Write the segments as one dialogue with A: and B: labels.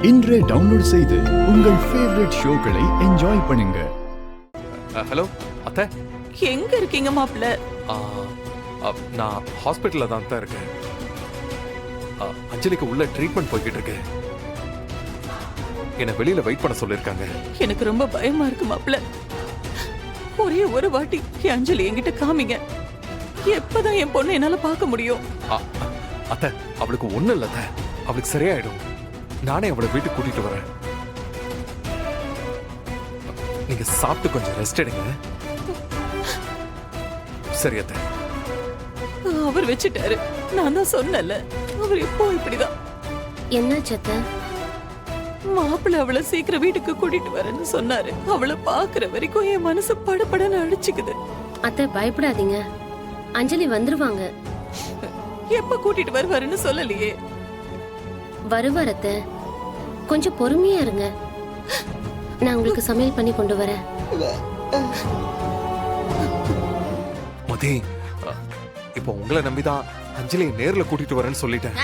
A: இன்றே டவுன்லோட் செய்து உங்கள் ஃபேவரட் ஷோக்களை என்ஜாய் பண்ணுங்க.
B: ஹலோ அத்தை,
C: எங்க இருக்கீங்க மாப்ள?
B: நான் ஹாஸ்பிட்டல்ல தான் இருக்கேன். அஞ்சலிக்கு உள்ள ட்ரீட்மெண்ட் போய்கிட்டு இருக்கு. என்ன வெளியில வெயிட் பண்ண சொல்லிருக்காங்க.
C: எனக்கு ரொம்ப பயமா இருக்கு மாப்ள. ஒரே ஒரு வாட்டி என் அஞ்சலி என்கிட்ட காமிங்க. எப்பதான் என் பொண்ணு என்னால பார்க்க முடியும்?
B: அத்தை, அவளுக்கு ஒண்ணு இல்ல அத்தை, அவளுக்கு சரியாயிடும். நானே அவளை வீட்டுக்கு கூட்டிட்டு வரேன். நீங்க சாப்பிட்டு கொஞ்சம் ரெஸ்ட் எடுங்க. சரி அத்தை.
C: அவர் வச்சுட்டாரு. நான் தான் சொன்னல, அவர் எப்போ இப்படிதான்.
D: என்ன சத்த?
C: மாப்பிள்ள அவளை சீக்கிரம் வீட்டுக்கு கூட்டிட்டு வரேன்னு சொன்னாரு. அவளை பாக்குற வரைக்கும் என் மனசு படபடன்னு அடிச்சுக்குது.
D: அத்தை பயப்படாதீங்க, அஞ்சலி வந்துருவாங்க.
C: எப்ப கூட்டிட்டு வருவாருன்னு சொல்லலையே.
D: வருவார் அத்தை, கொஞ்சம் பொறுமையா இருங்க. நான் உங்களுக்கு சமையல் பண்ணி கொண்டு வரேன்.
B: மதி, இப்போ உங்களை நம்பிதான் அஞ்சலியை நேர்ல கூட்டிட்டு வரேன்னு சொல்லிட்டேன்.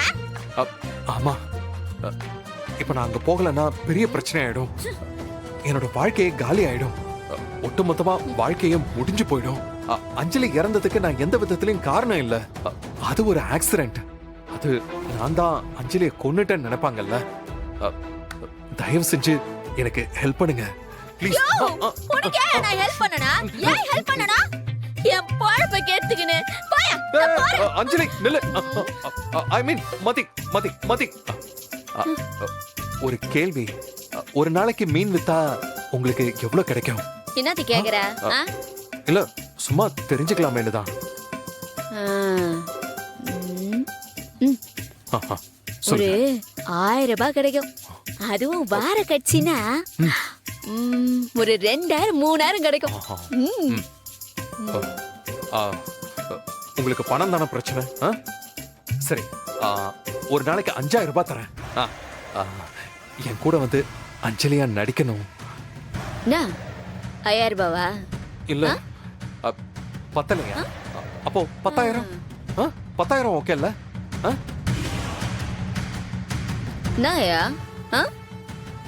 B: ஆமா, இப்ப நான் அங்க போகலன்னா பெரிய பிரச்சனை ஆயிடும். என்னோட வாழ்க்கையே காலி ஆயிடும். ஒட்டுமொத்தமா வாழ்க்கையே முடிஞ்சு போயிடும். அஞ்சலி இறந்ததுக்கு நான் எந்த விதத்திலையும் காரணம் இல்ல. அது ஒரு ஆக்சிடென்ட். அது நான் தான் அஞ்சலியை கொன்னுட்டேன்னு நினைப்பாங்கல்ல. தயவு செஞ்சு எனக்கு ஹெல்ப் பண்ணுங்க ப்ளீஸ்.
E: உனக்கு நான் ஹெல்ப் பண்ணனா? ஏன் ஹெல்ப் பண்ணனா? என் பொழப்ப கேட்டுக்கினே போயா.
B: அஞ்சலி நில்லு. ஐ மீன் மதி மதி மதி, ஒரு கேள்வி. ஒரு நாளைக்கு மீன் வித்தா உங்களுக்கு எவ்வளவு கிடைக்கும்?
E: என்னது கேக்குற?
B: இல்ல, சும்மா தெரிஞ்சுக்கலாமேன்னு தான்.
E: ஒரு 1000 ரூபாய் கிடைக்கும். அதுவும் வார கட்சினா ஒரு 2000 3000 கிடைக்கும்.
B: உங்களுக்கு பணம் தானே பிரச்சனை? சரி, ஒரு நாளைக்கு 5000 ரூபாய் தரேன். என் கூட வந்து அஞ்சலியா நடிக்கணும்.
E: 5000 ரூபாவா?
B: இல்ல, பத்தலையா? அப்போ 10000. 10000 ஓகே இல்ல?
E: நாயா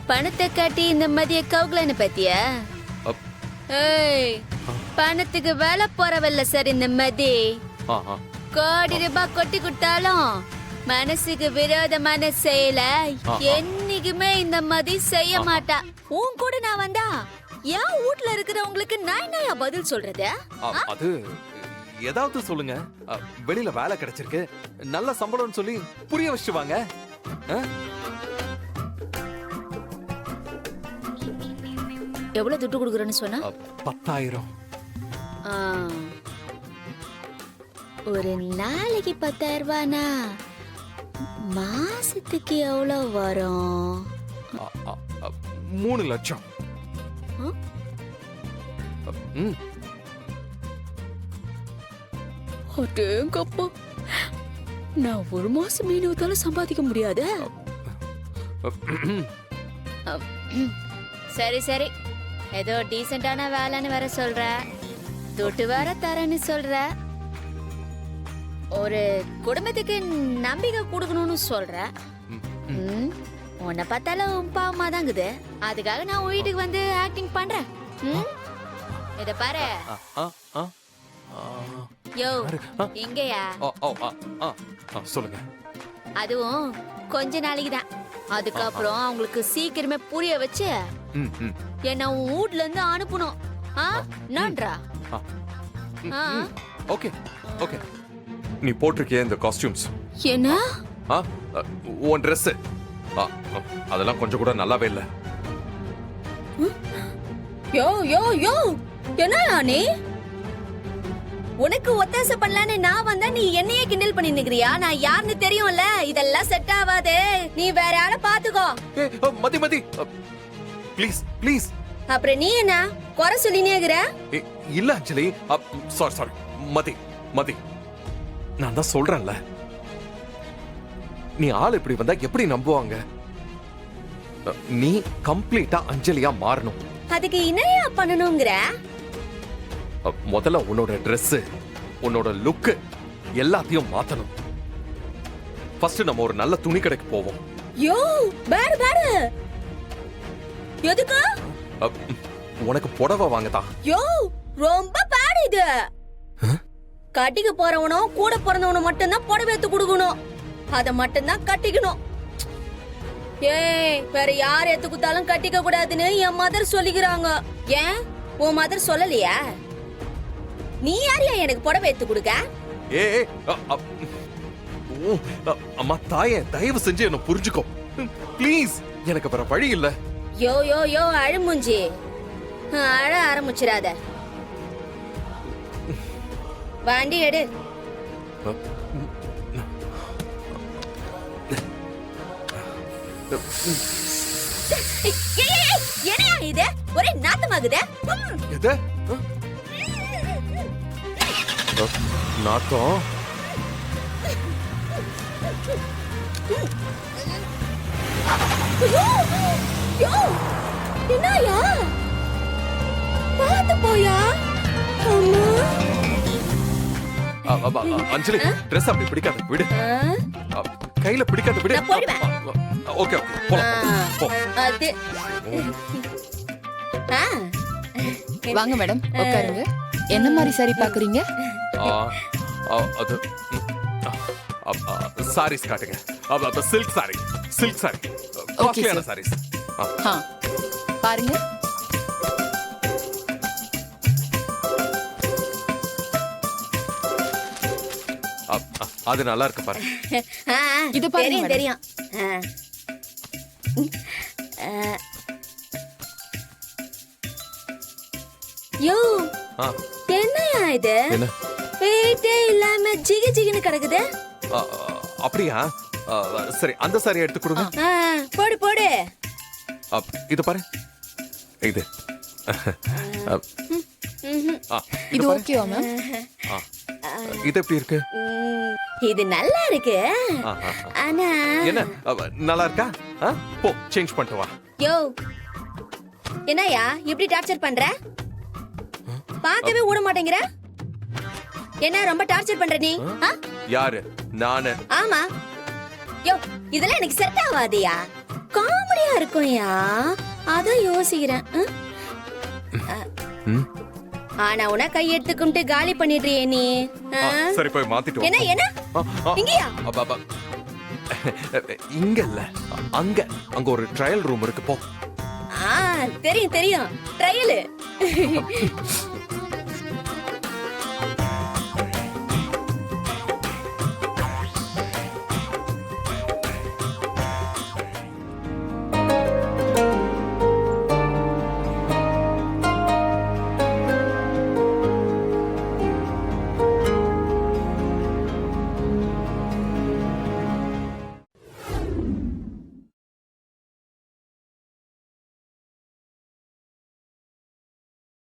E: பணத்தை காட்டி இந்த மதிய கவுகலன்னு பத்தியா? ஏய், பணத்துக்கு வேலை போறவல்ல சார் இந்த மதி. கோடி ரூபாய் கொட்டி கொடுத்தாலும் மனசுக்கு விரோதமான செயல என்னைக்குமே இந்த மதி செய்ய மாட்டா. உன் கூட நான் வந்தா என் வீட்ல இருக்கிறவங்களுக்கு நான் என்னையா பதில் சொல்றது?
B: அது ஏதாவது சொல்லுங்க. வெளியில வேலை கிடைச்சிருக்கு, நல்ல சம்பளம்னு சொல்லி புரிய வச்சு வாங்க.
E: எவ்வளவு துட்டு கொடுக்குறேன்னு சொன்னா?
B: 10000.
E: ஒரு நாளைக்கு 10000 ரூபானா மாசத்துக்கு எவ்வளவு வரும்?
B: 3 லட்சம்.
E: அடேங்கப்பா, நான் ஒரு மாசம் மீன் வித்தாலும் சம்பாதிக்க முடியாது. சரி சரி, ஏதோ டீசென்டான வேலைன்னு வேற சொல்ற, துட்டு வேற தரேன்னு சொல்ற, ஒரு குடும்பத்துக்கு நம்பிக்கை கொடுக்கணும்னு சொல்ற. உன்னை பார்த்தாலும் பாவமா தாங்குது. அதுக்காக நான் வீட்டுக்கு வந்து ஆக்டிங் பண்றேன். இத பாரு. யோ, எங்கயா?
B: சொல்லுங்க.
E: அதுவும் கொஞ்ச நாளைக்கு தான். அதுக்கப்புறம் அவங்களுக்கு சீக்கிரமே புரிய வச்சு என்ன உன் வீட்ல இருந்து அனுப்பணும். நன்றா.
B: Okay okay. நீ போட்டிருக்கிய இந்த காஸ்டியூம்ஸ்
E: என்ன?
B: உன் Dress அதெல்லாம் கொஞ்சம் கூட நல்லாவே இல்ல.
E: யோ யோ யோ, என்ன நீ? உனக்கு ஒத்தாசை பண்ணலான்னு நான் வந்தா நீ என்னையே கிண்டல் பண்ணி நிக்கிறியா? நான் யாருன்னு தெரியும்ல. இதெல்லாம் செட் ஆகாது. நீ வேற ஆள பாத்துக்கோ.
B: மதி மதி ப்ளீஸ் ப்ளீஸ்.
E: அப்புறம் நீ என்ன குறை சொல்லினே இருக்கிற?
B: இல்ல அஞ்சலி, சாரி சாரி. மதி மதி, நான் தான் சொல்றேன்ல, நீ ஆள் இப்படி வந்தா எப்படி நம்புவாங்க? நீ கம்ப்ளீட்டா அஞ்சலியா மாறணும்.
E: அதுக்கு என்னையா பண்ணணும்ங்கற?
B: முதல்ல உன்னோட Dress, உன்னோட லுக் எல்லாத்தையும் மாத்தணும். ஃபர்ஸ்ட் நம்ம ஒரு நல்ல துணி கடைக்கு போவோம்.
E: யோ, பாரு பாரு, எதுக்கு?
B: அ, உனக்கு புடவை வாங்கதா.
E: யோ ரொம்ப பேடு இது. கட்டிக்க போறவனும் கூட பிறந்தவனும் மட்டும்தான் புடவை எடுத்து கொடுக்கணும். அத மட்டும்தான் கட்டிக்கணும். ஏய் வேற யார் எடுத்து கொடுத்தாலும் கட்டிக்க கூடாதுன்னு என் மதர் சொல்லிக்கிறாங்க. ஏன் உன் மதர் சொல்லலையா? நீ யாரையா எனக்கு புடவை எடுத்து கொடுக்க?
B: ஏய் ஓ, அம்மா தாயே, தயவு செஞ்சு என்ன புரிஞ்சுக்கோ ப்ளீஸ். எனக்கு வேற வழி இல்ல.
E: யோ யோ யோ அழுமுஞ்சி, அழ ஆரம்பிச்சிடாத. வண்டி எடு. என்னையா இது? ஒரே நாத்தமாகுதே.
B: எது? நாத்தம்?
E: யோ என்னயா? பாத்து போயா. அம்மா
B: அஞ்சலி, ட்ரெஸ் அப்படி பிடிக்காத, விடு. கையில பிடிக்காத, விடு.
E: நான் போடுவேன்.
B: ஓகே, போலாம், போ.
E: அது
F: வாங்க மேடம், உட்காருங்க. என்ன மாதிரி சாரி பாக்குறீங்க?
B: அது சாரீஸ் காட்டுங்க. சில்க் சாரி, சில்க் சாரி, காஸ்ட்லியான சாரீஸ்.
F: பாருங்க.
B: அது நல்லா இருக்கு பாரு.
F: இது பாருங்க
E: தெரியும்
F: மேடம்.
E: தெரியும். யோ
B: ஆ,
E: என்னையா இது?
B: என்ன?
E: வெயிட்டே இல்லாம ஜிகி ஜிகின்னு கிடக்குது.
B: அப்படியா? சரி, அந்த சாரி எடுத்து கொடுங்க.
E: போடு போடு.
B: இது பாரு, இது.
F: இது ஓகேவா மேம்?
B: இது எப்படி இருக்கு?
E: இது நல்லா இருக்கு. ஆனா
B: என்ன நல்லா இருக்கா? போ, சேஞ்ச் பண்ணிட்டு வா.
E: யோ என்னையா இப்படி டார்ச்சர் பண்ற? பார்க்கவே விட மாட்டேங்கிற. என்ன ரொம்ப டார்ச்சர் பண்ற நீ?
B: யாரு? நானு.
E: ஆமா. யோ இதெல்லாம் எனக்கு செட் ஆகாதியா. காமெடியா இருக்கும்யா, அதான் யோசிக்கிறேன். ஆனா உன கையெடுத்துக்கிட்டு காலி பண்ணிடுறியே நீ.
B: சரி, போய் மாத்திட்டு வா.
E: என்ன என்ன இங்கயா?
B: இங்க இல்ல, அங்க அங்க ஒரு ட்ரையல் ரூம் இருக்கு, போ.
E: தெரியும் தெரியும், ட்ரையல்.